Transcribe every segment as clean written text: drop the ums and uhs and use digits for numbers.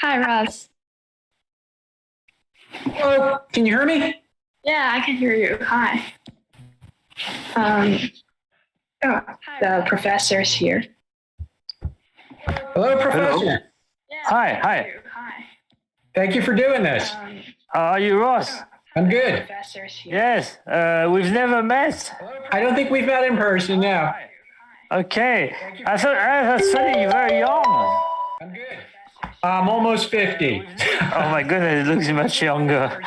Hi, Ross. Hello, can you hear me? Yeah, I can hear you. Hi. The professor's here. Hello, Professor. Hello. Yeah, Hi, I can hi. hear you. Hi. Thank you for doing this. How are you, Ross? I'm good. Professor's here. Yes, we've never met. I don't think we've met in person now. Okay, I thought you're very young. I'm good. I'm almost 50. Oh my goodness, it looks much younger.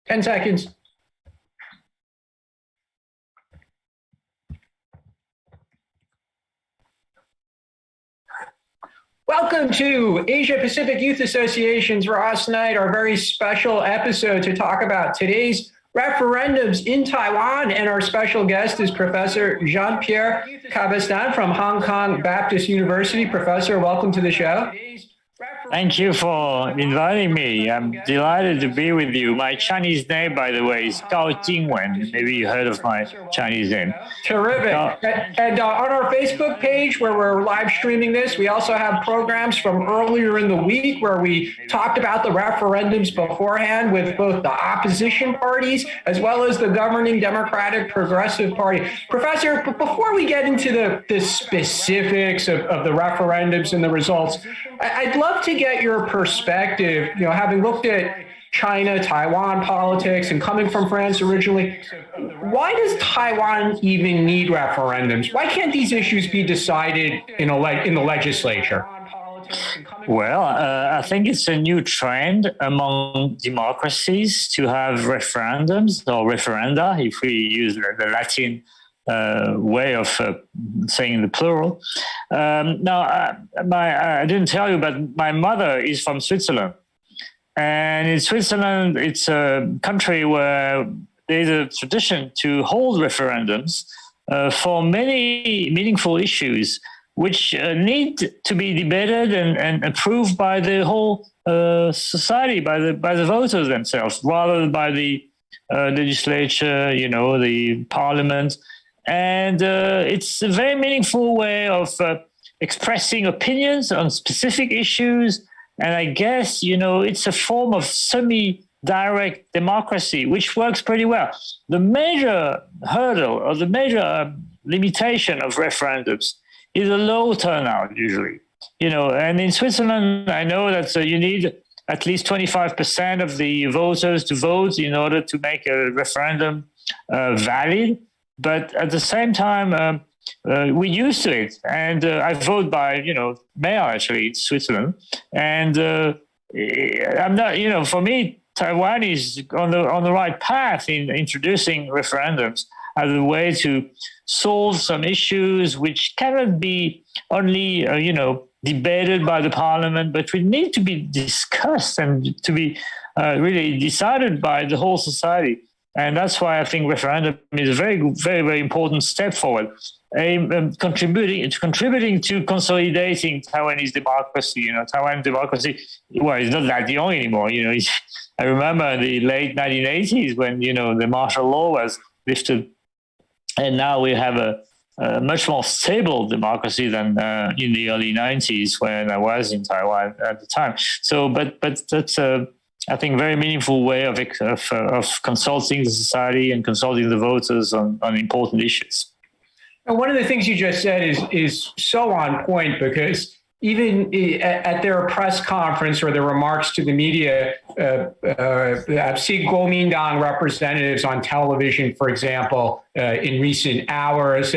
10 seconds. Welcome to Asia Pacific Youth Association's Ross Night, our very special episode to talk about today's referendums in Taiwan. And our special guest is Professor Jean-Pierre Cabestan from Hong Kong Baptist University. Professor, welcome to the show. Thank you for inviting me. I'm delighted to be with you. My Chinese name, by the way, is Gao Jingwen. Maybe you heard of my Chinese name. Terrific. And on our Facebook page, where we're live streaming this, we also have programs from earlier in the week where we talked about the referendums beforehand with both the opposition parties as well as the governing Democratic Progressive Party. Professor, before we get into the specifics of the referendums and the results, I'd love to get your perspective, having looked at China, Taiwan politics and coming from France originally. Why does Taiwan even need referendums? Why can't these issues be decided in the legislature? Well, I think it's a new trend among democracies to have referendums or referenda, if we use the Latin way of saying the plural. Now, I didn't tell you, but my mother is from Switzerland. And in Switzerland, it's a country where there's a tradition to hold referendums for many meaningful issues, which need to be debated and approved by the whole society, by the voters themselves, rather than by the legislature, the parliament. And it's a very meaningful way of expressing opinions on specific issues. And I guess, it's a form of semi-direct democracy, which works pretty well. The major hurdle or the major limitation of referendums is a low turnout usually. And in Switzerland, I know that you need at least 25% of the voters to vote in order to make a referendum valid. But at the same time, we're used to it. And I vote by, mail, actually, in Switzerland. And I'm not, for me, Taiwan is on the right path in introducing referendums as a way to solve some issues which cannot be only, debated by the parliament, but we need to be discussed and to be really decided by the whole society. And that's why I think referendum is a very, very, very important step forward, contributing to consolidating Taiwanese democracy. Taiwan democracy, well, it's not that young anymore. I remember in the late 1980s when, the martial law was lifted, and now we have a much more stable democracy than in the early 90s when I was in Taiwan at the time. So, but that's I think, very meaningful way of consulting the society and consulting the voters on important issues. And one of the things you just said is so on point, because even at their press conference or their remarks to the media, I've seen Kuomintang representatives on television, for example, in recent hours.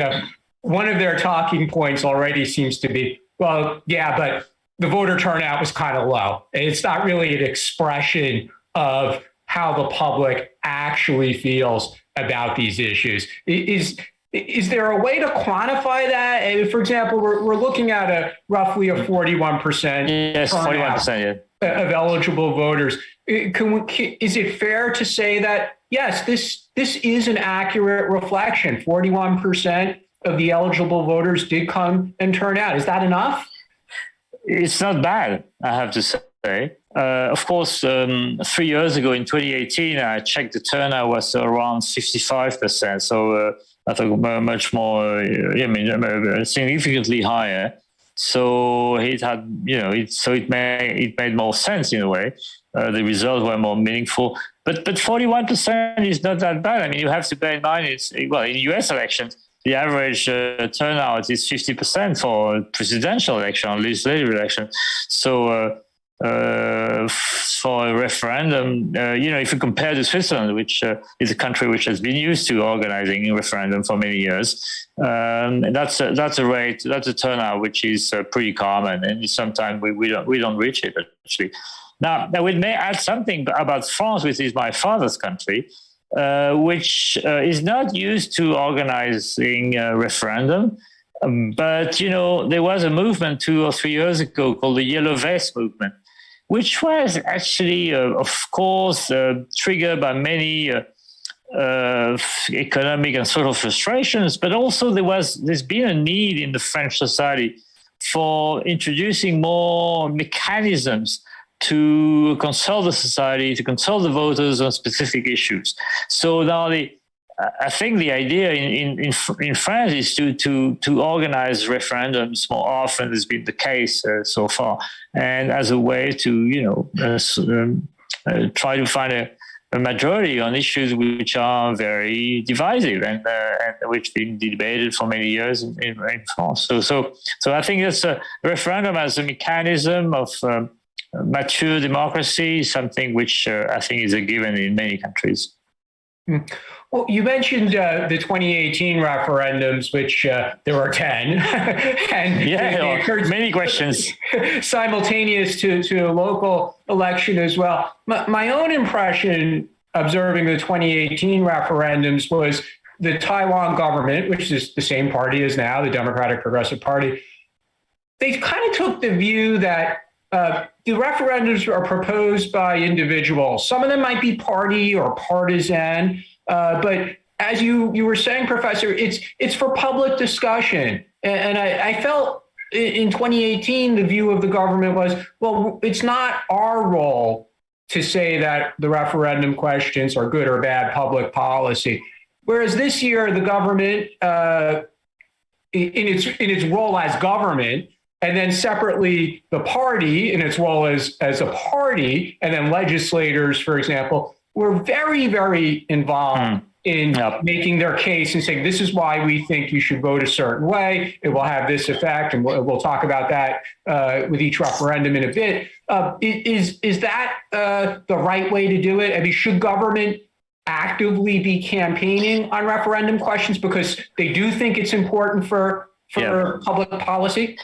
One of their talking points already seems to be, well, yeah, but the voter turnout was kind of low. It's not really an expression of how the public actually feels about these issues. Is there a way to quantify that? For example, we're looking at roughly a 41% yes, 41%, yeah, of eligible voters. Is it fair to say that, yes, this is an accurate reflection? 41% of the eligible voters did come and turn out. Is that enough? It's not bad, I have to say. Of course, 3 years ago in 2018, I checked the turnout was around 55%. So I thought much more, significantly higher. So it had, it made more sense in a way. The results were more meaningful. But 41% is not that bad. I mean, you have to bear in mind, in US elections, the average turnout is 50% for presidential election, legislative election. So for a referendum, if you compare to Switzerland, which is a country which has been used to organizing a referendum for many years, that's a turnout which is pretty common, and sometimes we don't reach it actually. Now, I may add something about France, which is my father's country, which is not used to organizing a referendum. But, you know, there was a movement 2 or 3 years ago called the Yellow Vest movement, which was actually, of course, triggered by many economic and social frustrations, but also there's been a need in the French society for introducing more mechanisms to consult the society, to consult the voters on specific issues. So now I think the idea in France is to organize referendums more often has been the case so far, and as a way to, you know, try to find a majority on issues which are very divisive and which have been debated for many years in France. So I think that's a referendum as a mechanism of mature democracy, something which I think is a given in many countries. Well, you mentioned the 2018 referendums, which there were 10, and yeah, many questions simultaneous to a local election as well. My own impression observing the 2018 referendums was the Taiwan government, which is the same party as now, the Democratic Progressive Party, they kind of took the view that the referendums are proposed by individuals. Some of them might be party or partisan, but as you were saying, Professor, it's for public discussion. And I felt in 2018, the view of the government was, well, it's not our role to say that the referendum questions are good or bad public policy. Whereas this year, the government, in its role as government, and then separately the party in its role as a party, and then legislators, for example, were very, very involved in making their case and saying, this is why we think you should vote a certain way. It will have this effect. And we'll talk about that with each referendum in a bit. Is that the right way to do it? I mean, should government actively be campaigning on referendum questions because they do think it's important for public policy?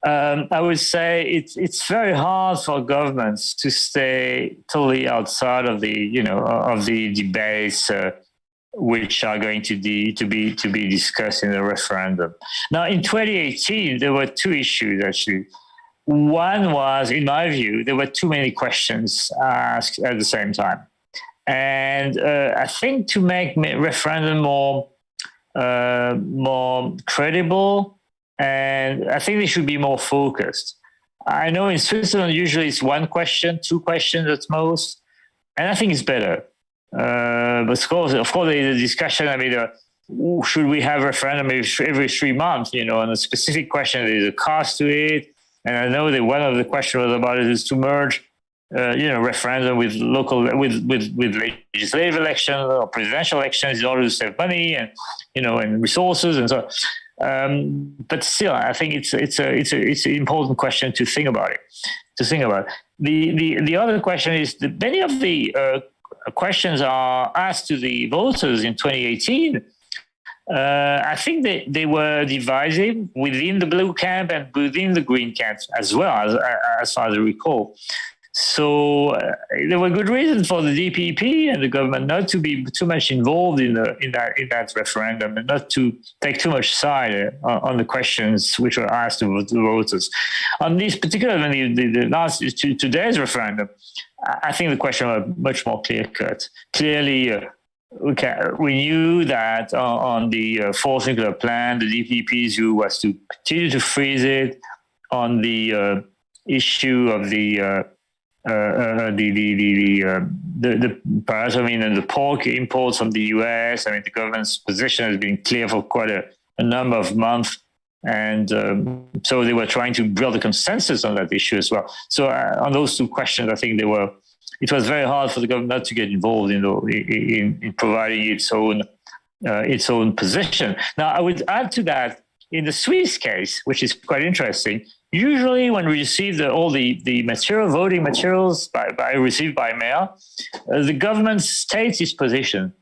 I would say it's very hard for governments to stay totally outside of the debates which are going to be discussed in the referendum. Now, in 2018, there were two issues actually. One was, in my view, there were too many questions asked at the same time, and I think to make referendum more credible. And I think they should be more focused. I know in Switzerland, usually it's one question, two questions at most. And I think it's better. But of course, there's a discussion. I mean, should we have referendum every 3 months, on a specific question? There's a cost to it. And I know that one of the questions was about it is to merge, referendum with legislative elections or presidential elections in order to save money and, and resources and so on. But still, I think it's an important question to think about it. The other question is that many of the questions are asked to the voters in 2018. I think they were divisive within the blue camp and within the green camp as well, as far as I recall. So there were good reasons for the DPP and the government not to be too much involved in that referendum and not to take too much side on the questions which were asked to the voters. On this particular, the last today's referendum, I think the question was much more clear-cut. Clearly, we knew that on the fourth nuclear plan, the DPP's view was to continue to freeze it. On the issue of the paracetamol and the pork imports from the US. I mean, the government's position has been clear for quite a number of months. And so they were trying to build a consensus on that issue as well. So on those two questions, I think it was very hard for the government not to get involved in providing its own position. Now, I would add to that, in the Swiss case, which is quite interesting, usually when we receive all the voting materials received by mail, the government states its position.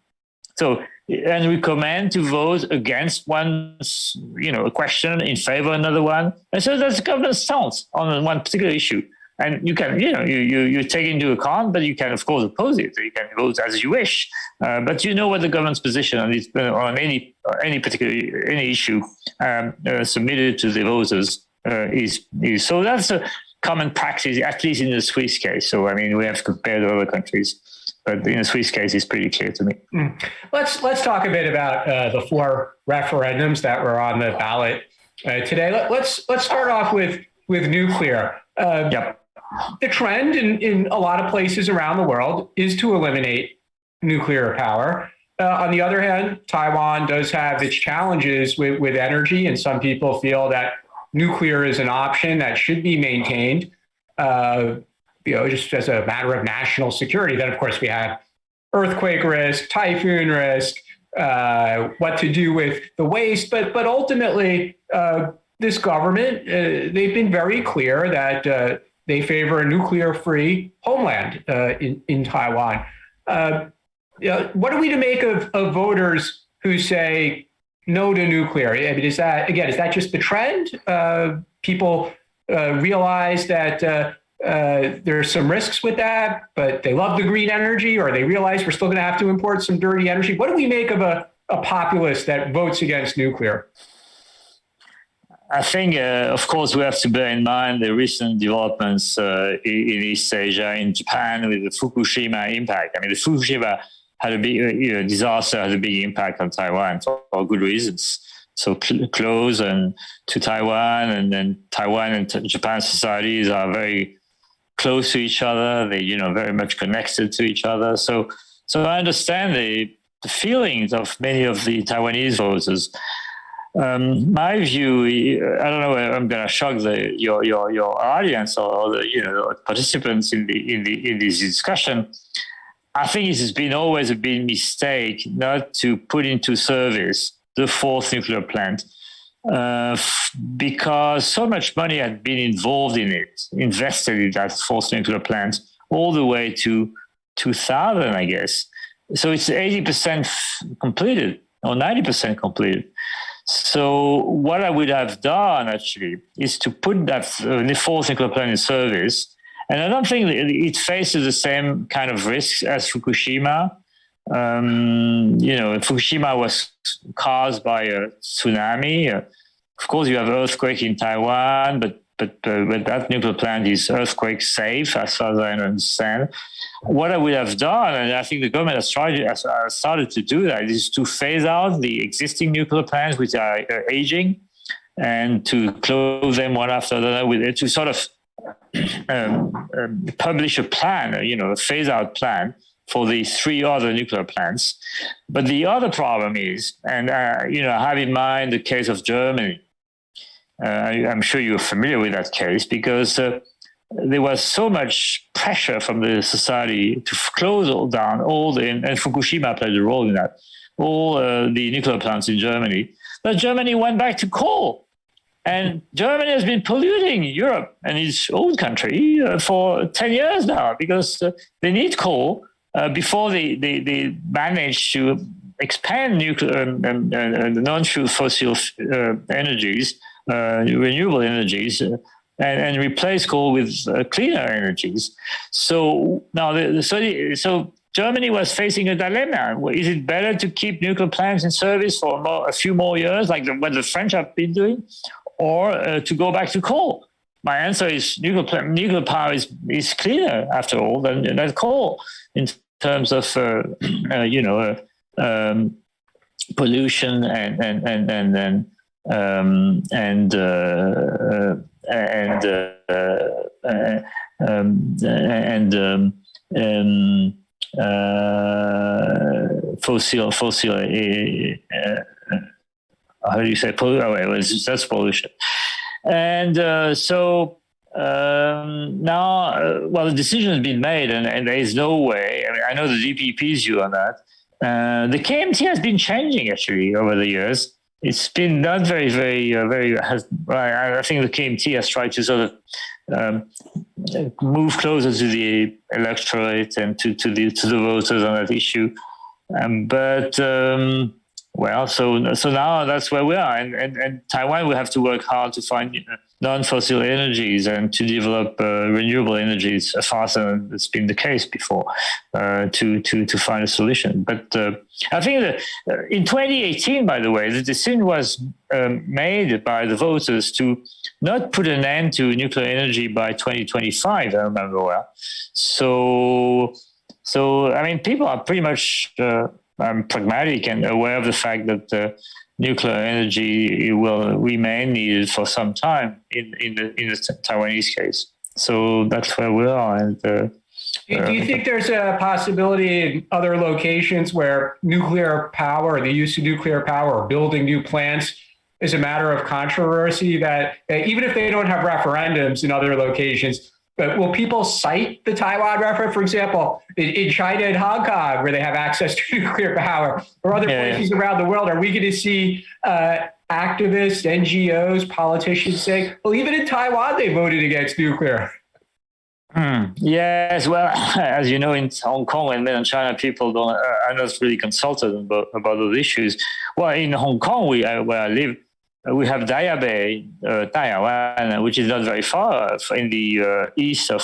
So, and recommend to vote against one, a question, in favor of another one. And so that's the government's stance on one particular issue. And you can, you take into account, but you can, of course, oppose it. You can vote as you wish. But you know what the government's position on any issue submitted to the voters is. So that's a common practice, at least in the Swiss case. So, I mean, we have to compare to other countries. But in the Swiss case, it's pretty clear to me. Let's talk a bit about the 4 referendums that were on the ballot today. Let's start off with nuclear. Yep. The trend in a lot of places around the world is to eliminate nuclear power. On the other hand, Taiwan does have its challenges with energy, and some people feel that nuclear is an option that should be maintained. Just as a matter of national security. Then, of course, we have earthquake risk, typhoon risk, what to do with the waste. But ultimately, this government, they've been very clear that they favor a nuclear-free homeland in Taiwan. What are we to make of voters who say no to nuclear? I mean, is that just the trend? People realize that there's some risks with that, but they love the green energy, or they realize we're still going to have to import some dirty energy. What do we make of a populace that votes against nuclear? I think, of course, we have to bear in mind the recent developments in East Asia, in Japan, with the Fukushima impact. I mean, the Fukushima had a big disaster, had a big impact on Taiwan for good reasons. So close to Taiwan, and then Taiwan and Japan societies are very close to each other. They, very much connected to each other. So I understand the feelings of many of the Taiwanese voters. My view, I don't know, I'm going to shock your audience or the participants in this discussion. I think it has been always a big mistake not to put into service the 4th nuclear plant, because so much money had been involved in it, invested in that 4th nuclear plant all the way to 2000, I guess. So it's 80% completed or 90% completed. So what I would have done actually is to put that the 4th nuclear plant in service. And I don't think it faces the same kind of risks as Fukushima. Fukushima was caused by a tsunami. Of course, you have earthquake in Taiwan, but that nuclear plant is earthquake safe, as far as I understand. What I would have done, and I think the government has started to do that, is to phase out the existing nuclear plants which are aging, and to close them one after another, to sort of publish a plan, a phase-out plan for the 3 other nuclear plants. But the other problem is, and have in mind the case of Germany. I'm sure you're familiar with that case, because there was so much pressure from the society to close down and Fukushima played a role in that, all the nuclear plants in Germany, that Germany went back to coal. And Germany has been polluting Europe and its own country for 10 years now, because they need coal before they manage to expand nuclear and non-fossil energies, renewable energies, and replace coal with cleaner energies. So now, so Germany was facing a dilemma. Is it better to keep nuclear plants in service for a few more years, like what the French have been doing, or to go back to coal? My answer is nuclear power is cleaner, after all, than coal in terms of pollution and fossil. How do you say? That's pollution. And now, the decision has been made, and there is no way. I mean, I know the DPP's view on that. The KMT has been changing actually over the years. It's been not very. I think the KMT has tried to sort of move closer to the electorate and to the voters on that issue. So now that's where we are, and Taiwan will have to work hard to find non-fossil energies and to develop renewable energies faster than it's been the case before to find a solution. But I think that in 2018, by the way, the decision was made by the voters to not put an end to nuclear energy by 2025, I remember well. So I mean, people are pretty much pragmatic and aware of the fact that nuclear energy will remain needed for some time in the Taiwanese case. So that's where we are. And do you think there's a possibility in other locations where nuclear power, the use of nuclear power, or building new plants is a matter of controversy, that even if they don't have referendums in other locations, but will people cite the Taiwan referendum, for example, in China and Hong Kong, where they have access to nuclear power, or other places around the world? Are we going to see activists, NGOs, politicians saying, well, even in Taiwan, they voted against nuclear? Yes, well, as you know, in Hong Kong and mainland China, people are not really consulted about those issues. Well, in Hong Kong, where I live, we have Daya Bay, Taiwan, which is not very far in the east of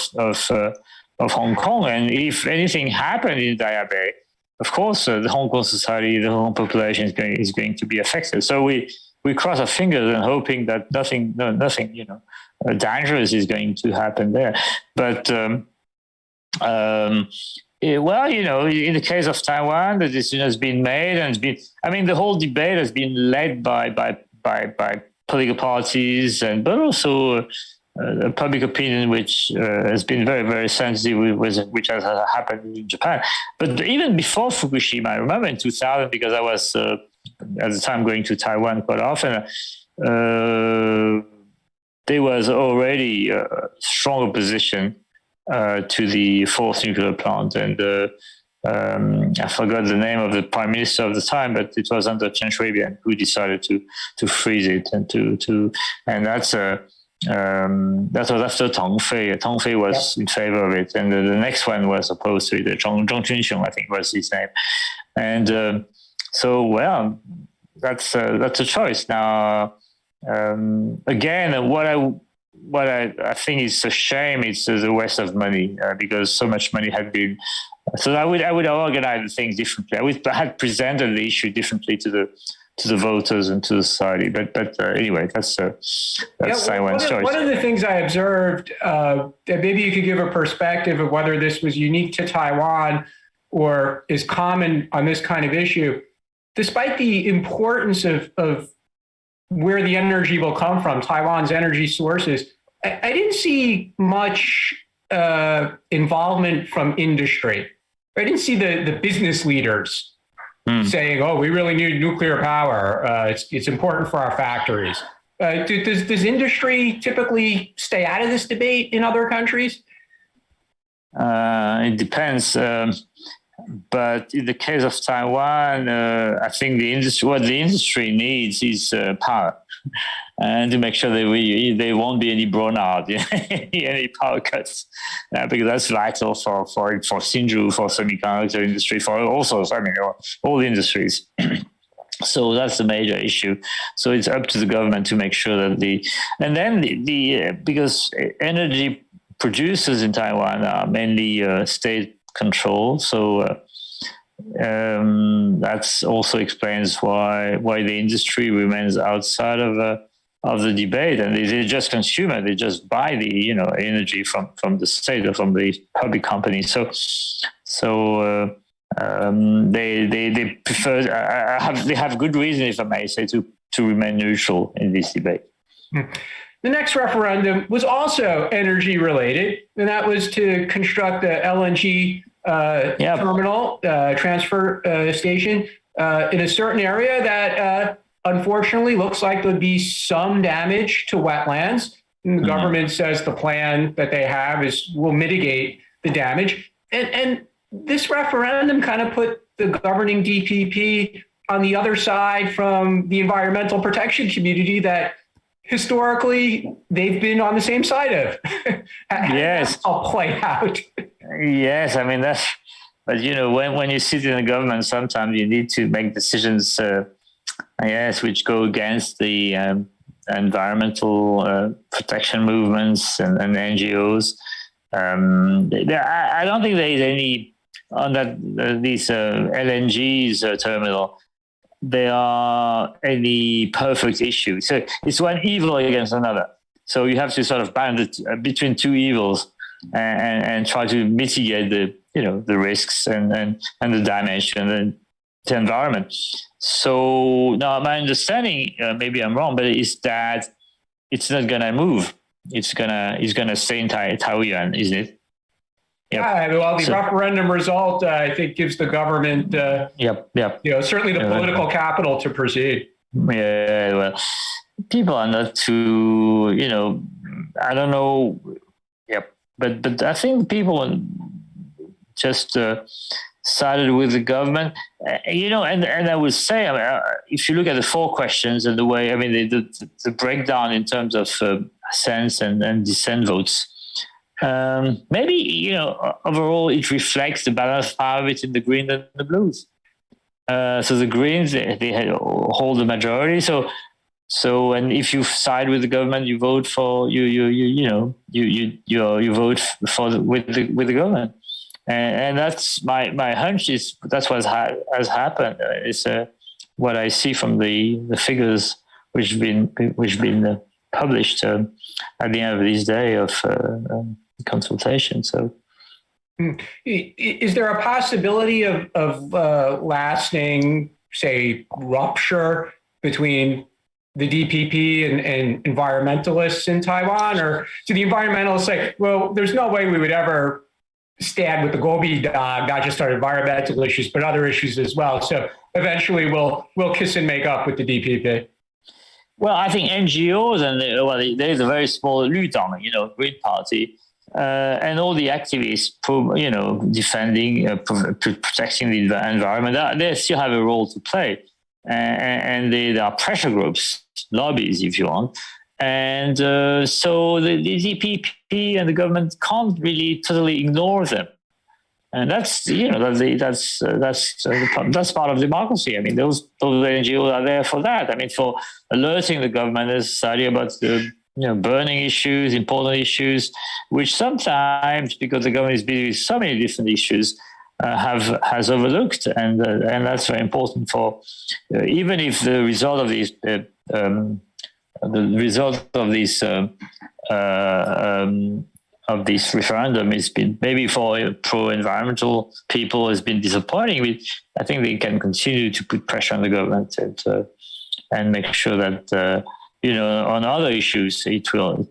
Hong Kong. And if anything happened in Daya Bay, of course, the Hong Kong society, the Hong Kong population is going to be affected. So we cross our fingers and hoping that nothing, dangerous is going to happen there. But well, in the case of Taiwan, the decision has been made, and the whole debate has been led by political parties, but also public opinion, which has been very, very sensitive, which has happened in Japan. But even before Fukushima, I remember in 2000, because I was at the time going to Taiwan quite often, there was already a strong opposition to the fourth nuclear plant, and I forgot the name of the prime minister of the time, but it was under Chen Shui-bian who decided to freeze it and and that's that was after Tong Fei. Tong Fei was in favor of it, and the next one was opposed to it. Zhong Junxiong, I think, was his name. And so, well, that's a choice now. Again, what I think is a shame is the waste of money, because so much money had been. So I would organize things differently. I had presented the issue differently to the voters and to the society. But anyway, that's Taiwan's choice. One of the things I observed, that maybe you could give a perspective of whether this was unique to Taiwan or is common on this kind of issue, despite the importance of where the energy will come from, Taiwan's energy sources, I didn't see much involvement from industry. I didn't see the business leaders saying, "Oh, we really need nuclear power. It's important for our factories." Does industry typically stay out of this debate in other countries? It depends. But in the case of Taiwan, I think what the industry needs is power, and to make sure that there won't be any brownout, any power cuts, because that's vital for Hsinchu, for semiconductor industry, for also all industries. So that's the major issue. So it's up to the government to make sure that because energy producers in Taiwan are mainly state control, so that's also explains why the industry remains outside of the debate, and they just consume it. They just buy the energy from the state or from the public companies. So they prefer. They have good reason, if I may say, to remain neutral in this debate. The next referendum was also energy related, and that was to construct the LNG terminal, transfer station in a certain area that unfortunately looks like there'll be some damage to wetlands. And the government says the plan that they have will mitigate the damage. And this referendum kind of put the governing DPP on the other side from the environmental protection community that historically they've been on the same side of. Yes. I'll play out. Yes, I mean that's. But when you sit in the government, sometimes you need to make decisions, which go against the environmental protection movements and NGOs. I don't think there is any on these LNG's terminal. There are any perfect issues. So it's one evil against another. So you have to sort of balance between two evils and try to mitigate the risks and the damage and the environment. So now my understanding, maybe I'm wrong, but is that it's not gonna move. It's gonna stay in Taiwan, isn't it? Yep. Yeah, well, the referendum result, I think, gives the government, certainly the political capital to proceed. Yeah, well, people are not too, I don't know. Yep, but I think people just sided with the government, and I would say, if you look at the 4 questions and the way, the breakdown in terms of assent and dissent votes. Maybe, overall it reflects the balance of power between the Greens and the Blues. So the Greens, they hold the majority. So, and if you side with the government, you vote for you vote with the government, and that's my hunch is that's what has happened. It's what I see from the figures which have been published at the end of this day of consultation. So, is there a possibility of lasting, say, rupture between the DPP and environmentalists in Taiwan, or do the environmentalists say, well, there's no way we would ever stand with the Kuomintang, not just on environmental issues, but other issues as well. So eventually we'll kiss and make up with the DPP. Well, I think NGOs and there is a very small Lutang, Green Party, and all the activists, defending, protecting the environment, they still have a role to play. And there are pressure groups, lobbies, if you want. And so the DPP and the government can't really totally ignore them. And that's part of democracy. Those NGOs are there for that. For alerting the government and society about the burning issues, important issues, which sometimes, because the government is busy with so many different issues, has overlooked, and that's very important for even if the result of these of this referendum has been maybe for pro-environmental people has been disappointing. I think they can continue to put pressure on the government and make sure that on other issues it will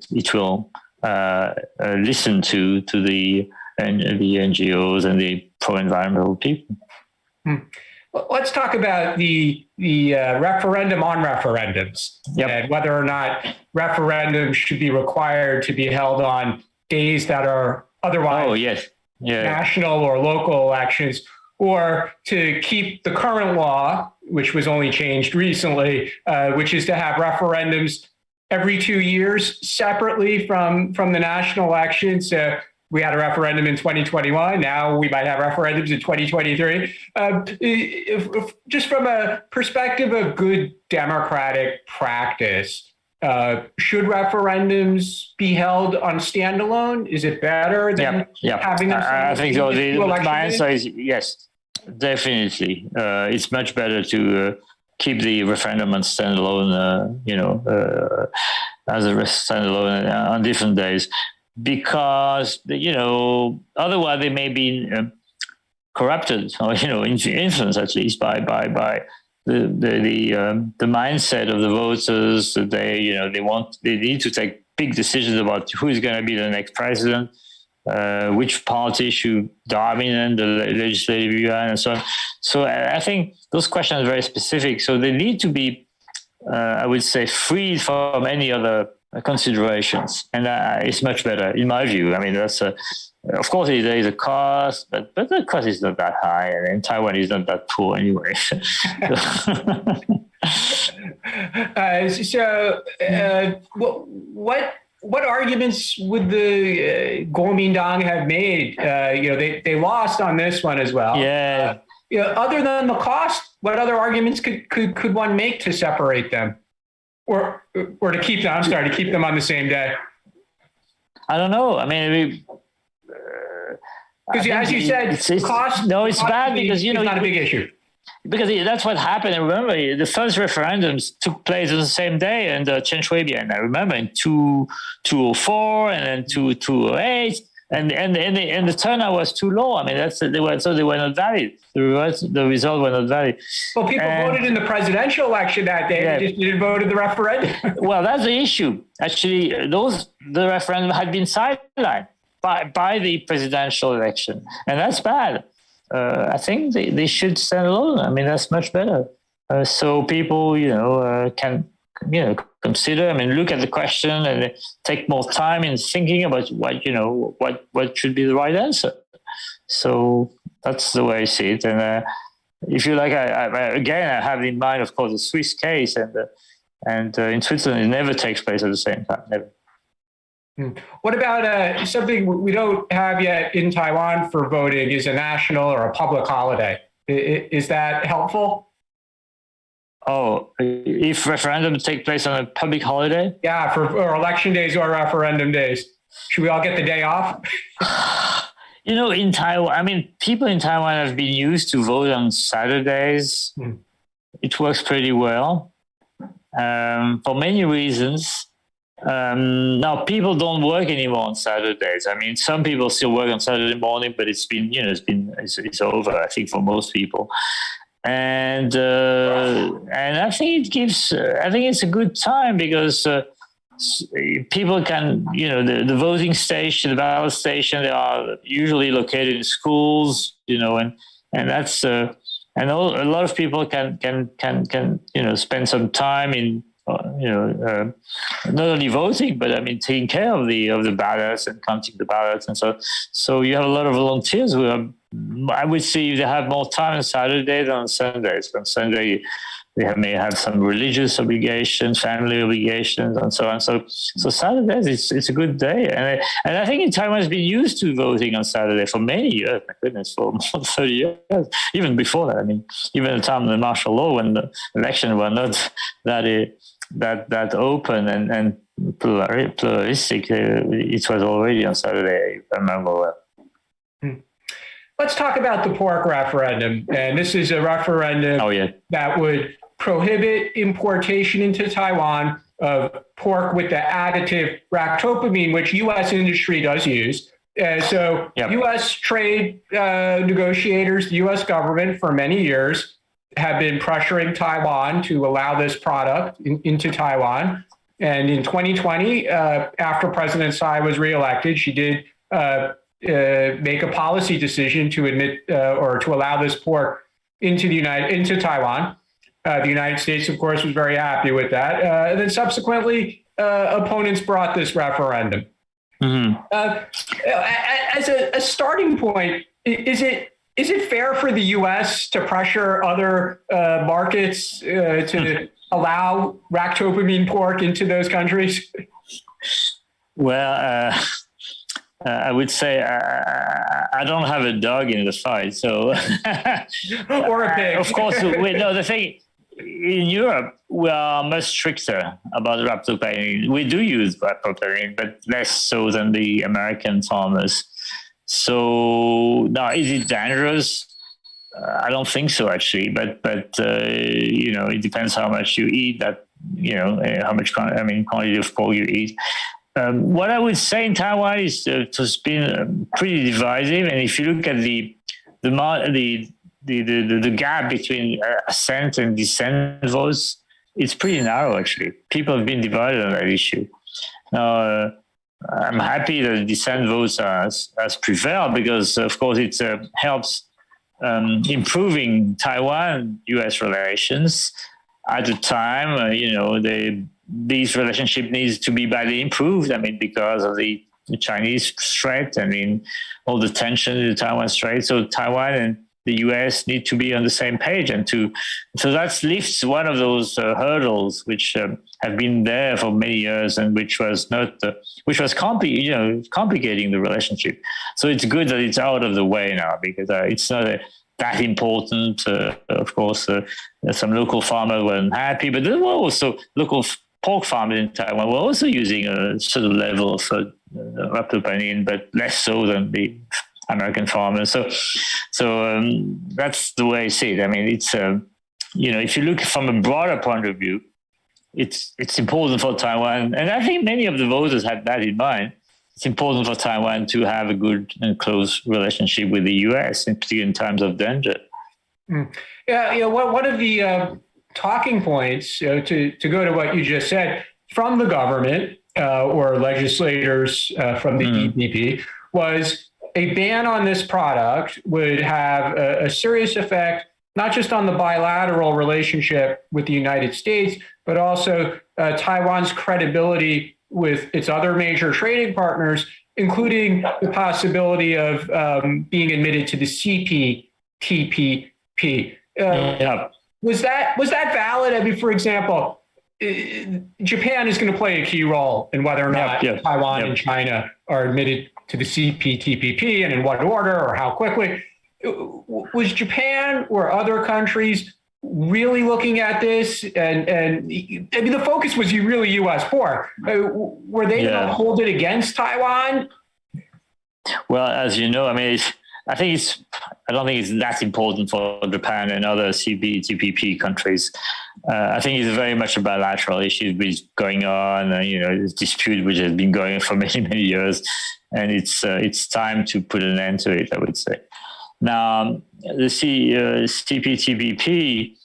listen to the NGOs and the pro-environmental people. Let's talk about the referendum on referendums, and whether or not referendums should be required to be held on days that are otherwise national or local elections, or to keep the current law, which was only changed recently, which is to have referendums every 2 years separately from the national elections. We had a referendum in 2021. Now we might have referendums in 2023. Just from a perspective of good democratic practice, should referendums be held on standalone? Is it better than having them? I think so. My answer is yes, definitely. It's much better to keep the referendum on standalone, as a standalone on different days. Because otherwise they may be corrupted or influenced at least by the mindset of the voters. That they need to take big decisions about who is going to be the next president, which party should dominate the legislative yuan, and so on. So I think those questions are very specific. So they need to be, I would say, free from any other considerations, and it's much better in my view. That's of course there is a cost, but the cost is not that high, and Taiwan is not that poor anyway. What arguments would the Kuomintang have made? They lost on this one as well. Yeah. Other than the cost, what other arguments could one make to separate them? or to keep them? I'm sorry, to keep them on the same day. I don't know. I mean, because as you said, cost. No, it's bad because it's not a big issue. Because that's what happened. And remember, the first referendums took place on the same day, and Chen-Shui-bian. I remember in 2004 and then 2008, and the turnout was too low. I mean, they were not valid. The result were not valid. Well, people voted in the presidential election that day. Yeah. They just didn't vote in the referendum. Well, that's the issue. Actually, the referendum had been sidelined by the presidential election, and that's bad. I think they should stand alone. I mean, that's much better. So people, can, consider, I mean, look at the question and take more time in thinking about what should be the right answer. So that's the way I see it. And if you like, I have in mind, of course, the Swiss case, and in Switzerland, it never takes place at the same time, never. What about something we don't have yet in Taiwan for voting is a national or a public holiday? Is that helpful? Oh, if referendums take place on a public holiday? Yeah, for election days or referendum days. Should we all get the day off? In Taiwan, I mean, people in Taiwan have been used to vote on Saturdays. It works pretty well for many reasons. Now people don't work anymore on Saturdays. I mean, some people still work on Saturday morning, but it's over, I think, for most people. And I think it's a good time because people can, the voting station, the ballot station, they are usually located in schools, and that's and a lot of people can spend some time in. Not only voting, but I mean taking care of the ballots and counting the ballots, and so you have a lot of volunteers who are, I would say, they have more time on Saturday than on Sundays. On Sunday, they may have some religious obligations, family obligations, and so on. So Saturdays, it's a good day, and I think in Taiwan has been used to voting on Saturday for many years. My goodness, for more than 30 years, even before that. I mean, even at the time of the martial law, when the elections were not that open and pluralistic, it was already on Saturday, I remember well. Let's talk about the pork referendum. And this is a referendum that would prohibit importation into Taiwan of pork with the additive ractopamine, which U.S. industry does use. U.S. trade negotiators, the U.S. government for many years have been pressuring Taiwan to allow this product into Taiwan. And in 2020, after President Tsai was reelected, she did make a policy decision to admit or to allow this pork into Taiwan. The United States, of course, was very happy with that. And then subsequently, opponents brought this referendum. Mm-hmm. As a starting point, is it fair for the U.S. to pressure other markets to allow ractopamine pork into those countries? Well, I would say I don't have a dog in the fight, so or a pig. Of course, the thing in Europe, we are much stricter about ractopamine. We do use ractopamine, but less so than the American farmers. So now, is it dangerous? I don't think so, actually. But it depends how much you eat. How much quantity of pork you eat. What I would say in Taiwan is it's been pretty divisive, and if you look at the gap between assent and dissent votes, it's pretty narrow, actually. People have been divided on that issue. Now, I'm happy that dissent votes has prevailed because, of course, it helps improving Taiwan-U.S. relations. At the time, these relationship needs to be badly improved. I mean, because of the Chinese threat. I mean, all the tension in the Taiwan Strait. So Taiwan and the U.S. need to be on the same page, so that lifts one of those hurdles which have been there for many years and which was complicating the relationship. So it's good that it's out of the way now because it's not that important. Of course, some local farmers were unhappy, but there were also local pork farmers in Taiwan were also using a sort of level of riboflavin, but less so than the American farmers. So that's the way I see it. I mean, it's if you look from a broader point of view, it's important for Taiwan, and I think many of the voters had that in mind. It's important for Taiwan to have a good and close relationship with the U.S., in particular in times of danger. Yeah, one of the talking points to go to what you just said from the government or legislators from the EPP was a ban on this product would have a serious effect, not just on the bilateral relationship with the United States, but also Taiwan's credibility with its other major trading partners, including the possibility of being admitted to the CPTPP. Was that valid? I mean, for example, Japan is going to play a key role in whether or not Taiwan and China are admitted to the CPTPP, and in what order or how quickly. Was Japan or other countries really looking at this? And I mean, the focus was really U.S. pork. Were they going to hold it against Taiwan? Well, as you know, I mean, I don't think it's that important for Japan and other CPTPP countries. I think it's very much a bilateral issue which is going on, this dispute which has been going for many, many years, and it's time to put an end to it, I would say. Now, the CPTPP,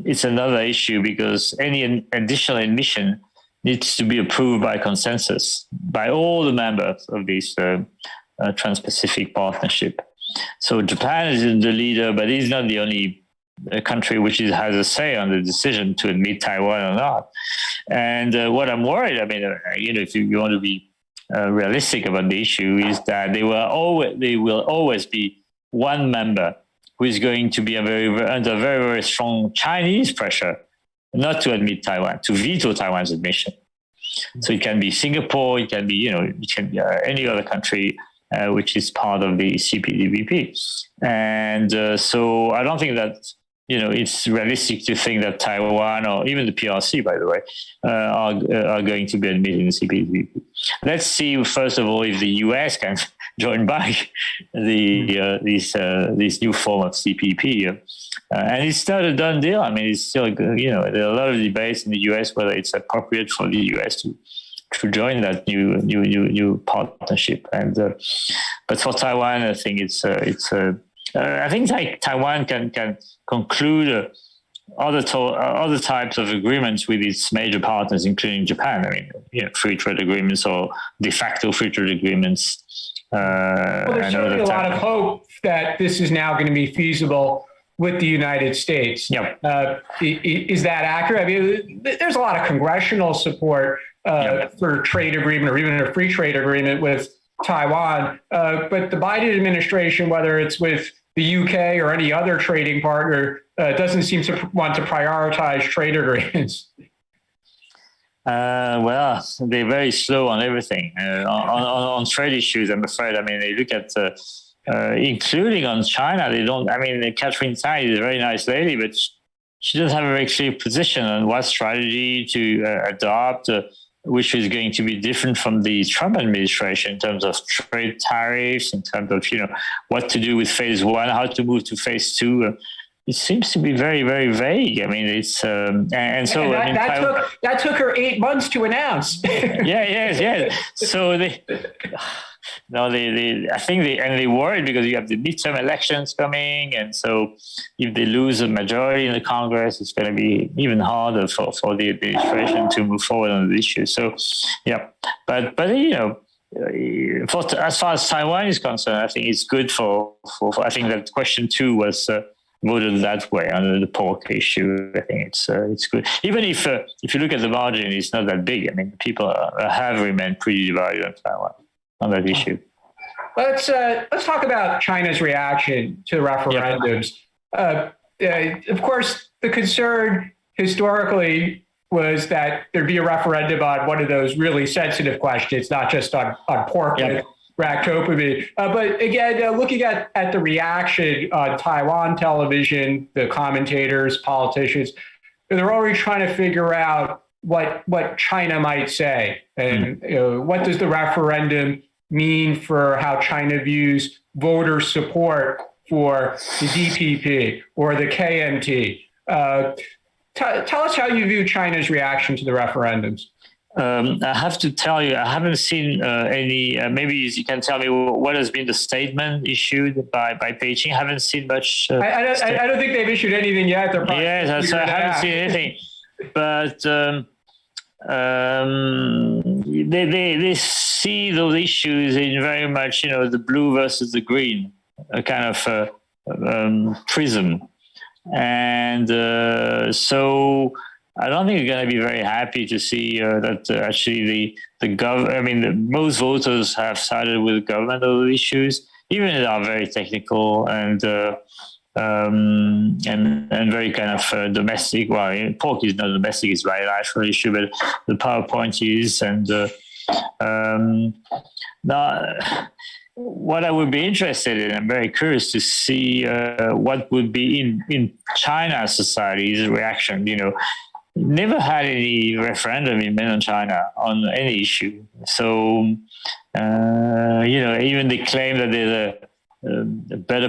it's another issue because any additional admission needs to be approved by consensus by all the members of this Trans-Pacific Partnership. So Japan is the leader, but it's not the only country which has a say on the decision to admit Taiwan or not. And what I'm worried, I mean, if you want to be realistic about the issue, is that there will always be one member who is going to be under very, very strong Chinese pressure not to admit Taiwan, to veto Taiwan's admission. So it can be Singapore, it can be, it can be any other country which is part of the CPTPP. And so I don't think that, it's realistic to think that Taiwan or even the PRC, by the way, are going to be admitted in the CPTPP. Let's see, first of all, if the US can join back this new form of CPP. And it's not a done deal. I mean, it's still, there are a lot of debates in the US whether it's appropriate for the US to join that new partnership. And but for Taiwan, I think I think Taiwan can conclude other types of agreements with its major partners, including Japan. I mean, free trade agreements or de facto free trade agreements. Well, there's certainly a lot of hope that this is now going to be feasible with the United States. Yep. Is that accurate? I mean, there's a lot of congressional support for a trade agreement or even a free trade agreement with Taiwan. But the Biden administration, whether it's with the UK or any other trading partner, doesn't seem to want to prioritize trade agreements. Well, they're very slow on everything. On trade issues, I'm afraid. I mean, they look at, including on China, they don't, I mean, Catherine Tai is a very nice lady, but she doesn't have a very clear position on what strategy to adopt, which is going to be different from the Trump administration in terms of trade tariffs, in terms of, what to do with phase one, how to move to phase two. It seems to be very, very vague. I mean, it's that took her 8 months to announce. Yes. So they worried because you have the midterm elections coming, and so if they lose a majority in the Congress, it's going to be even harder for the administration to move forward on the issue. So, but as far as Taiwan is concerned, I think it's good for I think that question 2 was voted that way under the pork issue. I think it's good. Even if you look at the margin, it's not that big. I mean, people have remained pretty divided on Taiwan on that issue. Let's talk about China's reaction to the referendums. Of course, the concern historically was that there'd be a referendum on one of those really sensitive questions, not just on pork. Ractopamine. But again, looking at the reaction on Taiwan television, the commentators, politicians, they're already trying to figure out what China might say, and what does the referendum mean for how China views voter support for the DPP or the KMT? Tell us how you view China's reaction to the referendums. I have to tell you, I haven't seen any. Maybe you can tell me what has been the statement issued by Beijing. I haven't seen much. I don't think they've issued anything yet. They're probably yes, I haven't seen anything. But they see those issues in very much, the blue versus the green, a kind of prism, and so. I don't think you're going to be very happy to see that actually the government. I mean, most voters have sided with the government on the issues, even if they are very technical and very kind of domestic. Well, pork is not domestic; it's a bilateral issue, but the PowerPoint is. And now, what I would be interested in, I'm very curious to see what would be in China society's reaction. Never had any referendum in mainland China on any issue. So, even they claim that there's a better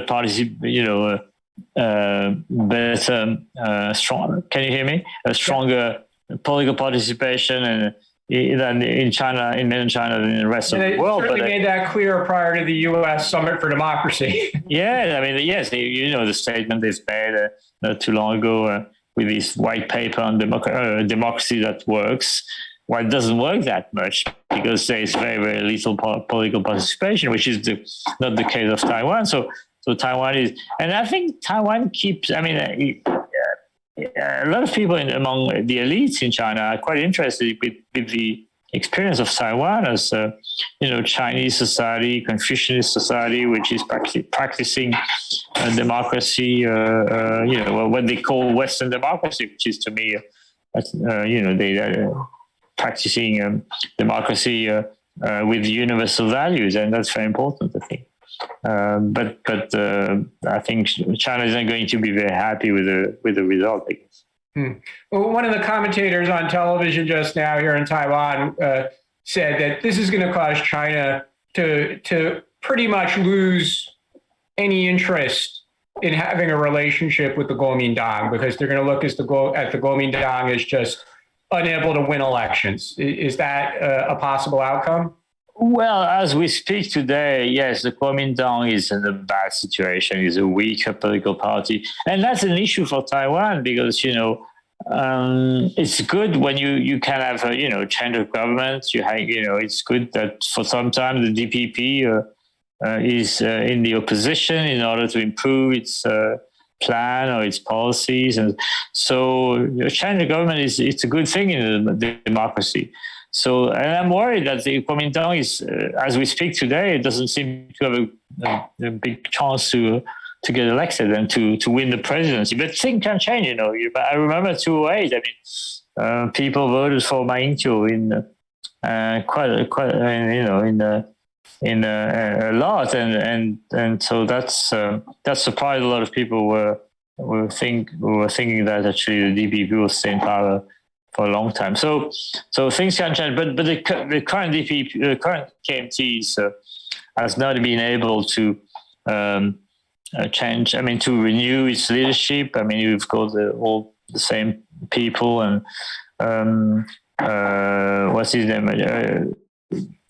strong. Can you hear me? A stronger political participation than in China, in mainland China, than in the rest of the world. They certainly made that clear prior to the U.S. Summit for Democracy. Yeah, I mean, yes, the statement they've made not too long ago. With this white paper on democracy that works, well, it doesn't work that much because there is very, very little political participation, which is not the case of Taiwan. So Taiwan is, and I think Taiwan keeps. I mean, a lot of people among the elites in China are quite interested with the experience of Taiwan as Chinese society, Confucianist society, which is practicing democracy, what they call Western democracy, which is to me, they practicing democracy with universal values, and that's very important, I think. But I think China isn't going to be very happy with the result, I guess. Well, one of the commentators on television just now here in Taiwan said that this is going to cause China to pretty much lose any interest in having a relationship with the Kuomintang because they're going to look at the Kuomintang as just unable to win elections. Is that a possible outcome? Well, as we speak today, yes, the Kuomintang is in a bad situation. It's a weaker political party. And that's an issue for Taiwan because, it's good when you can have a, change of government. It's good that for some time the DPP is in the opposition in order to improve its plan or its policies. And so a change of government it's a good thing in the democracy. So, and I'm worried that the Kuomintang is, as we speak today, it doesn't seem to have a big chance to get elected and to win the presidency. But things can change, I remember 2008. I mean, people voted for Ma Ying-jeou in a lot, and so that surprised a lot of people. Were thinking that actually the DPP will stay in power for a long time. So things can change, but the current DPP, the current KMT has not been able to change. I mean, to renew its leadership. I mean, you've got all the same people, and what's his name?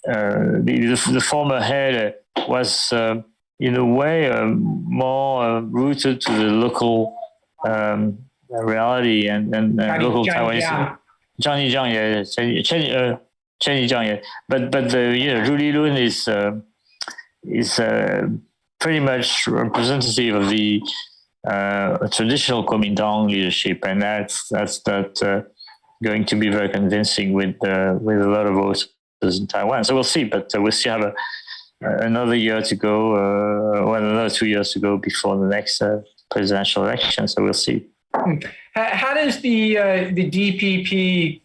The former head was in a way more rooted to the local reality and local Taiwanese. Zhang Yijiang, Chen Yijiang, but Zhu Lilun is pretty much representative of the traditional Kuomintang leadership, and that's going to be very convincing with a lot of voters in Taiwan. So we'll see, but we still have another year to go, another 2 years to go before the next presidential election. So we'll see. How does the DPP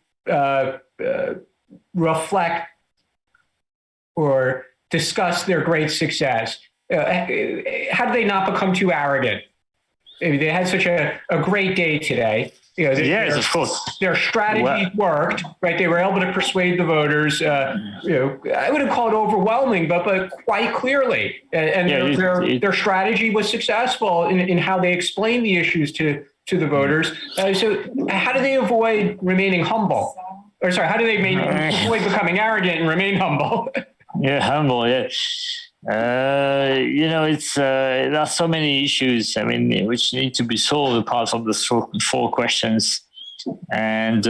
reflect or discuss their great success? How do they not become too arrogant? I mean, they had such a great day today. You know, yes, of course. Their strategy worked, right? They were able to persuade the voters. You know, I wouldn't call it overwhelming, but quite clearly. And their strategy was successful in how they explained the issues to the voters. So, how do they avoid remaining humble? Or sorry, how do they avoid becoming arrogant and remain humble? Yeah, humble. Yeah. You know, it's there are so many issues. I mean, which need to be solved apart from the four questions, and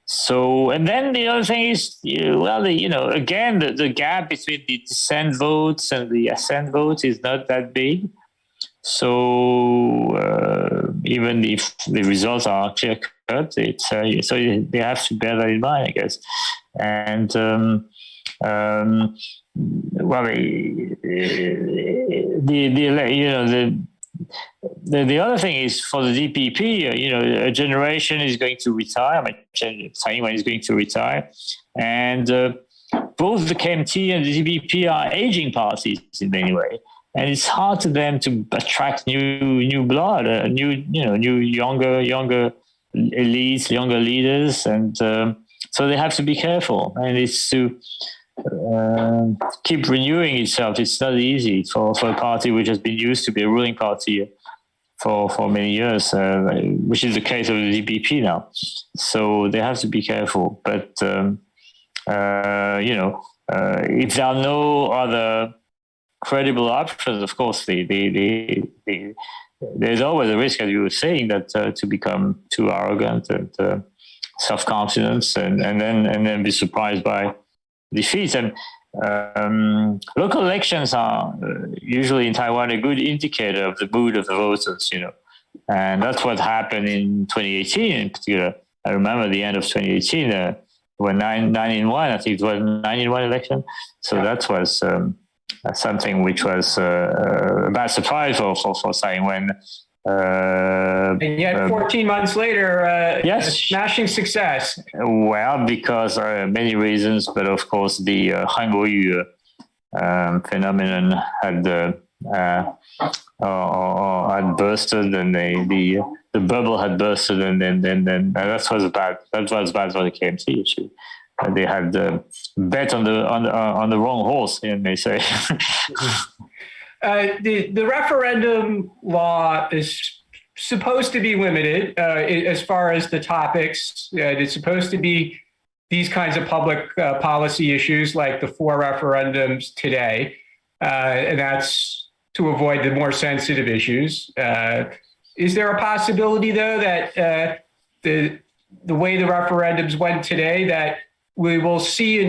so. And then the other thing is, again, the gap between the dissent votes and the assent votes is not that big. So even if the results are clear cut, it's so they have to bear that in mind, I guess, and. Well, the other thing is for the DPP, a generation is going to retire. Taiwan is going to retire, and both the KMT and the DPP are aging parties in many ways, and it's hard to them to attract new blood, new younger elites, younger leaders, and so they have to be careful, and it's to. Keep renewing itself. It's not easy for a party which has been used to be a ruling party for many years, which is the case of the DPP now. So they have to be careful. But if there are no other credible options, of course, there's always a risk, as you were saying, that to become too arrogant and self-confident, and then be surprised by defeats. And local elections are usually in Taiwan a good indicator of the mood of the voters, and that's what happened in 2018 in particular. I remember the end of 2018 when 9-1, I think it was 9-1 election. So that was something which was a bad surprise for Taiwan. And yet 14 months later, yes, smashing success. Well, because many reasons, but of course the Hanguoyu phenomenon had bursted, and the bubble had bursted, and then that was bad for the KMT issue. They had bet on the wrong horse, and they say. The referendum law is supposed to be limited as far as the topics. It's supposed to be these kinds of public policy issues like the 4 referendums today, and that's to avoid the more sensitive issues. Is there a possibility, though, that the way the referendums went today, that we will see a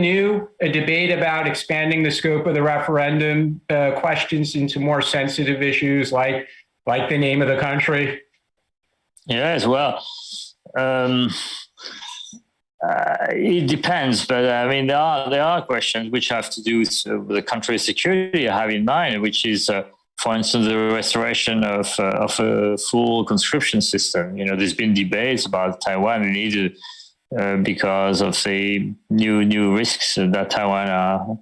debate about expanding the scope of the referendum questions into more sensitive issues like the name of the country? Yes, well, it depends, but I mean there are questions which have to do with the country's security I have in mind, which is, for instance, the restoration of a full conscription system. There's been debates about Taiwan needed. Because of the new risks that Taiwan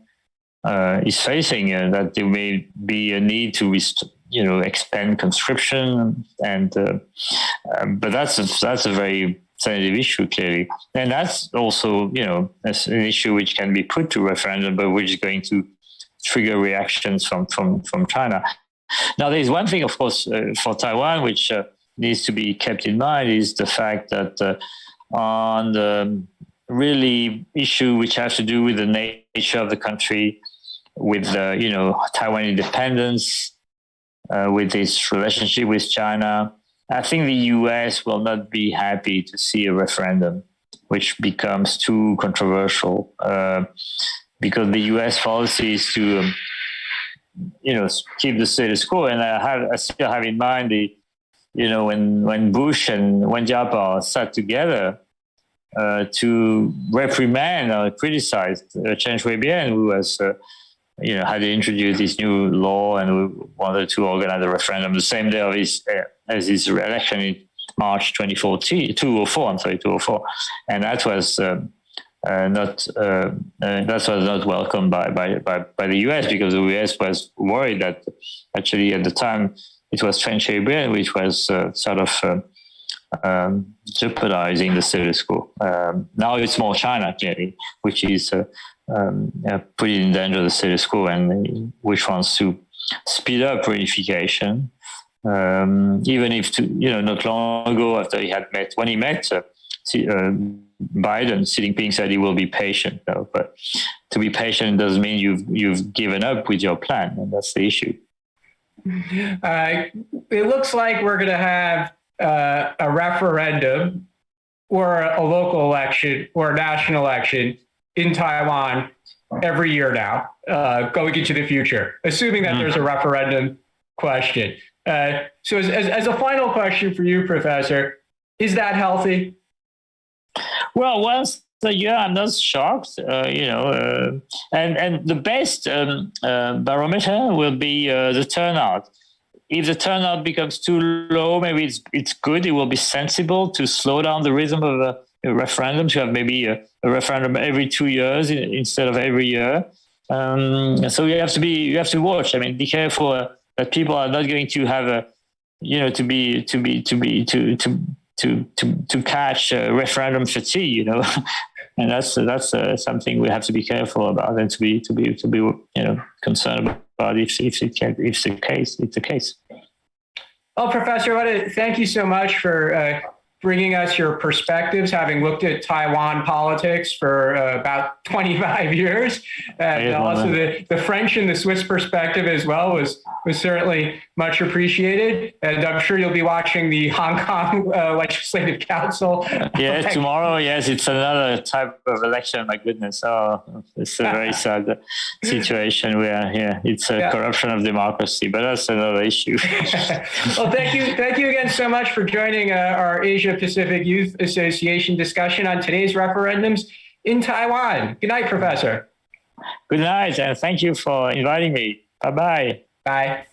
is facing, that there may be a need to expand conscription, and but that's a very sensitive issue, clearly, and that's also that's an issue which can be put to referendum, but which is going to trigger reactions from China. Now, there is one thing, of course, for Taiwan which needs to be kept in mind is the fact that. On the really issue which has to do with the nature of the country, with Taiwan independence, with its relationship with China, I think the U.S. will not be happy to see a referendum which becomes too controversial, because the U.S. policy is to keep the status quo. And I still have in mind when Bush and Wen Jiabao sat together to reprimand or criticize Chen Shui-bian, who was, had introduced this new law and who wanted to organize a referendum the same day of his re-election in March 2004, and that was not welcomed by the U.S. because the U.S. was worried that actually at the time it was French-Caribbean, which was sort of jeopardizing the status quo. Now it's more China, clearly, which is putting in danger the status quo, and which wants to speed up reunification. Even if, not long ago, after when he met Biden, Xi Jinping said he will be patient. But to be patient doesn't mean you've given up with your plan, and that's the issue. It looks like we're going to have a referendum or a local election or a national election in Taiwan every year now, going into the future, assuming that there's a referendum question. So as a final question for you, Professor, is that healthy? Well, once a year, I'm not shocked, and the best barometer will be the turnout. If the turnout becomes too low, maybe it's good. It will be sensible to slow down the rhythm of a referendum, to have maybe a referendum every 2 years instead of every year. So you have to watch. I mean, be careful that people are not going to have to catch referendum fatigue, and that's something we have to be careful about, and to be concerned about if it's the case. Well, Professor, I want to thank you so much for bringing us your perspectives, having looked at Taiwan politics for about 25 years. And also the French and the Swiss perspective as well was certainly much appreciated. And I'm sure you'll be watching the Hong Kong Legislative Council. Yeah, tomorrow, yes, it's another type of election. My goodness. Oh, it's a very sad situation where, it's a corruption of democracy, but that's another issue. Well, thank you again so much for joining our Asia Pacific Youth Association discussion on today's referendums in Taiwan. Good night, Professor. Good night, and thank you for inviting me. Bye-bye. Bye.